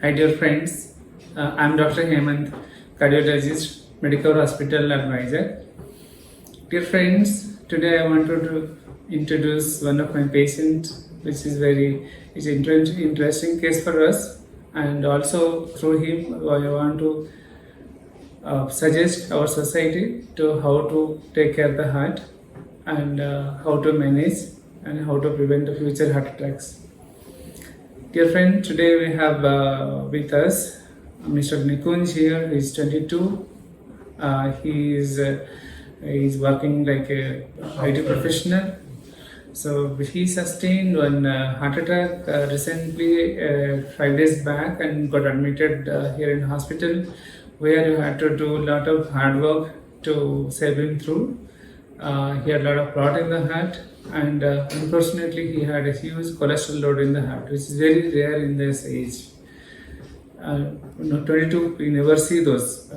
Hi dear friends, I'm Dr. Hemant, cardiologist, medical hospital advisor. Dear friends, today I wanted to introduce one of my patients, which is interesting case for us, and also through him I want to suggest our society to how to take care of the heart and how to manage and how to prevent the future heart attacks. Dear friend, today we have with us Mr. Nikunj here. He's 22. He is working like a IT professional. So he sustained one heart attack recently, 5 days back, and got admitted here in hospital, where you had to do a lot of hard work to save him through. He had a lot of clot in the heart, and unfortunately, he had a huge cholesterol load in the heart, which is very rare in this age. 22, we never see those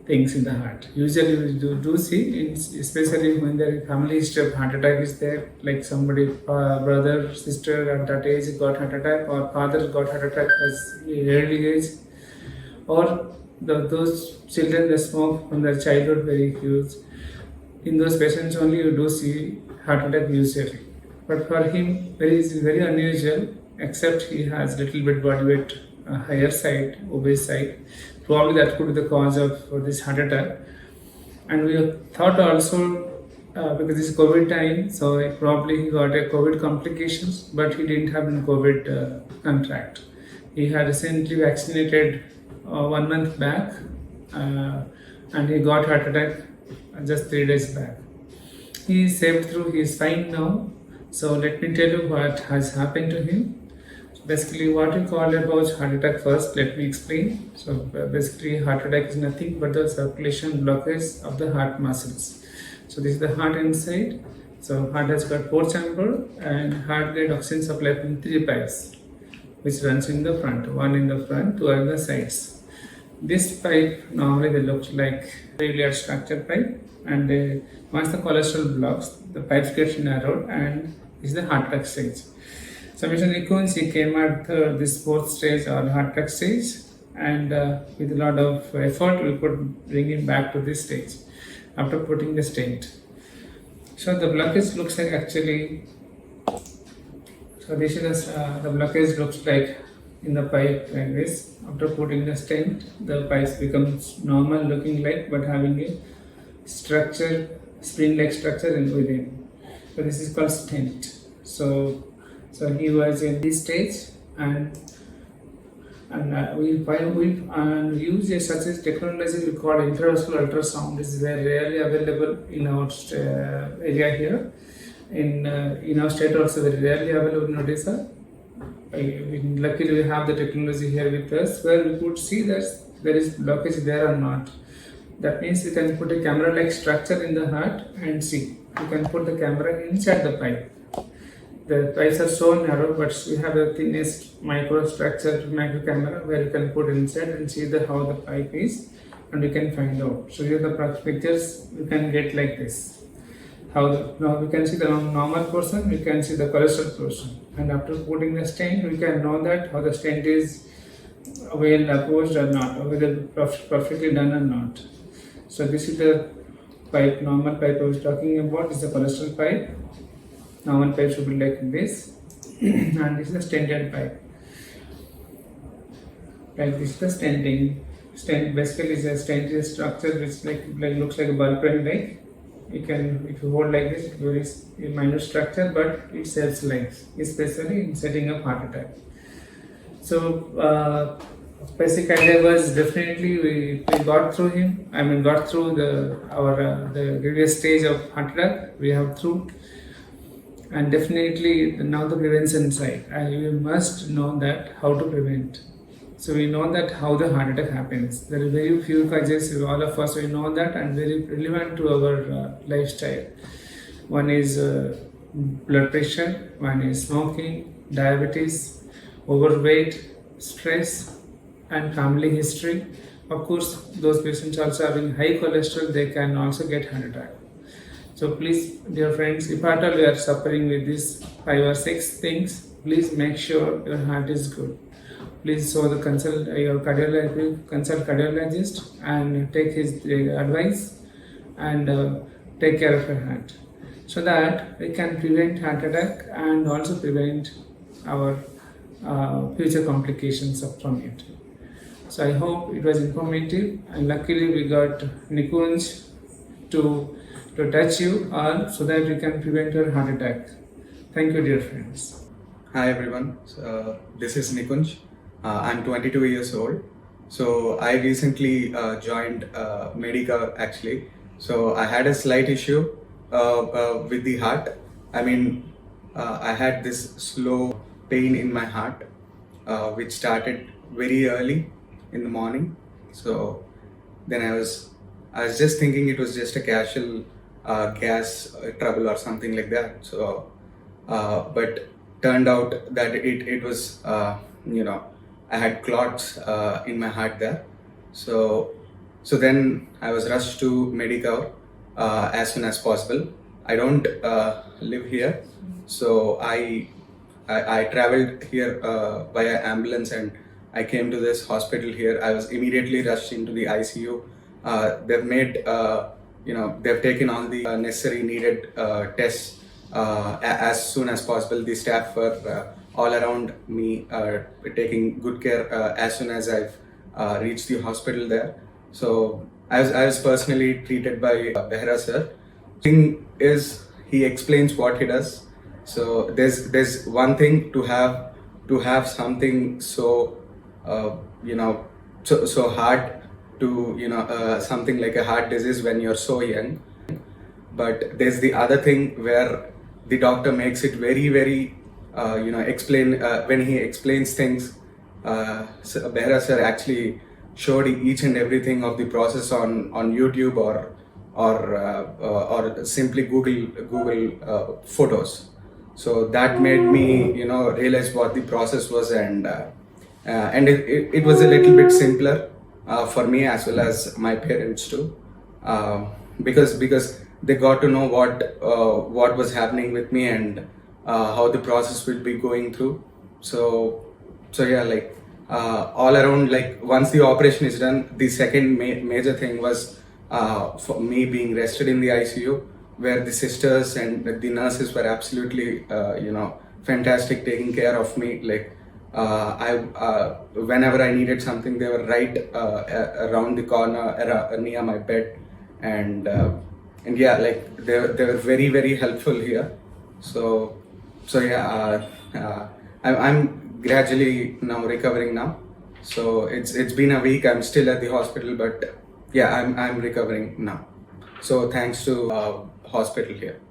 things in the heart. Usually, we do see, especially when the family history of heart attack is there, like somebody, brother, sister at that age got heart attack, or father got heart attack as early age, or those children that smoke from their childhood very huge. In those patients only you do see heart attack usually. But for him, it's very unusual, except he has little bit body weight, higher side, obese side. Probably that could be the cause of this heart attack. And we thought also, because it's COVID time, so probably he got a COVID complications, but he didn't have any COVID contract. He had recently vaccinated 1 month back, and he got heart attack just 3 days back. He is saved through, he is fine now. So let me tell you what has happened to him. So basically, what we call about heart attack first, let me explain. So basically, heart attack is nothing but the circulation blockage of the heart muscles. So this is the heart inside. So heart has got 4 chambers, and heart get oxygen supply from 3 pipes, which runs in the front, 1 in the front, 2 on the sides. This pipe normally they look like regular structure pipe, and once the cholesterol blocks, the pipes get narrowed and is the heart attack stage. So Mr. Nikunj, he came at this 4th stage or heart attack stage, and with a lot of effort we could bring him back to this stage after putting the stent. So the blockage looks like actually, so this is the blockage looks like in the pipe like this. After putting the stent, the pipes becomes normal looking like, but having a structure, spring-like structure in within. So this is called stent. So he was in this stage, and we use such as technology we call intravascular ultrasound. This is very rarely available in our area here. In our state also very rarely available in Odisha. Luckily we have the technology here with us, where we could see that there is blockage there or not. That means we can put a camera-like structure in the heart and see. You can put the camera inside the pipe. The pipes are so narrow, but we have the thinnest microstructure, micro camera, where you can put inside and see how the pipe is, and you can find out. So here the pictures you can get like this. Now we can see the normal portion, we can see the cholesterol portion, and after putting the stent, we can know that how the stent is well approached or not, or whether perfectly done or not. So this is the pipe, normal pipe I was talking about. This is the cholesterol pipe. Normal pipe should be like this, and this is the stented pipe. Like this is the stenting. Stent basically is a stent is a structure which looks like a ball pen like. You can, if you hold like this, it's very minor structure, but it saves lives, especially in setting up heart attack. So basic idea was definitely we got through him. Got through the previous stage of heart attack. We have through, and definitely now the prevention side. And you must know that how to prevent. So we know that how the heart attack happens. There are very few causes, all of us we know that, and very relevant to our lifestyle. One is blood pressure, one is smoking, diabetes, overweight, stress, and family history. Of course, those patients also having high cholesterol, they can also get heart attack. So please, dear friends, if at all you are suffering with these 5 or 6 things, please make sure your heart is good. please consult your cardiologist and take his advice and take care of your heart, so that we can prevent heart attack and also prevent our future complications from it. So I hope it was informative, and luckily we got Nikunj to touch you all so that we can prevent your heart attack. Thank you, dear friends. Hi everyone, this is Nikunj. I'm 22 years old. So I recently joined Medica actually. So I had a slight issue with the heart. I mean, I had this slow pain in my heart, which started very early in the morning. So then I was just thinking it was just a casual gas trouble or something like that. So, but turned out that it was I had clots in my heart there. So then I was rushed to Medicover as soon as possible. I don't live here, so I traveled here via ambulance, and I came to this hospital here. I was immediately rushed into the ICU. They've made they've taken all the necessary needed tests as soon as possible. The staff were all around me, taking good care as soon as I've reached the hospital there. So I was personally treated by Behra sir. Thing is, he explains what he does. So there's one thing to have something so so hard to something like a heart disease when you're so young. But there's the other thing where the doctor makes it very explain when he explains things. Behra sir actually showed each and everything of the process on YouTube or simply Google photos. So that made me realize what the process was, and it was a little bit simpler for me as well as my parents too, because they got to know what was happening with me and how the process will be going through. So yeah, like all around, like once the operation is done, the second major thing was for me being rested in the ICU, where the sisters and the nurses were absolutely fantastic, taking care of me. Like whenever I needed something, they were right around the corner near my bed, and yeah, like they were very helpful here. So yeah, I'm gradually now recovering now. So it's been a week. I'm still at the hospital, but yeah, I'm recovering now. So thanks to hospital here.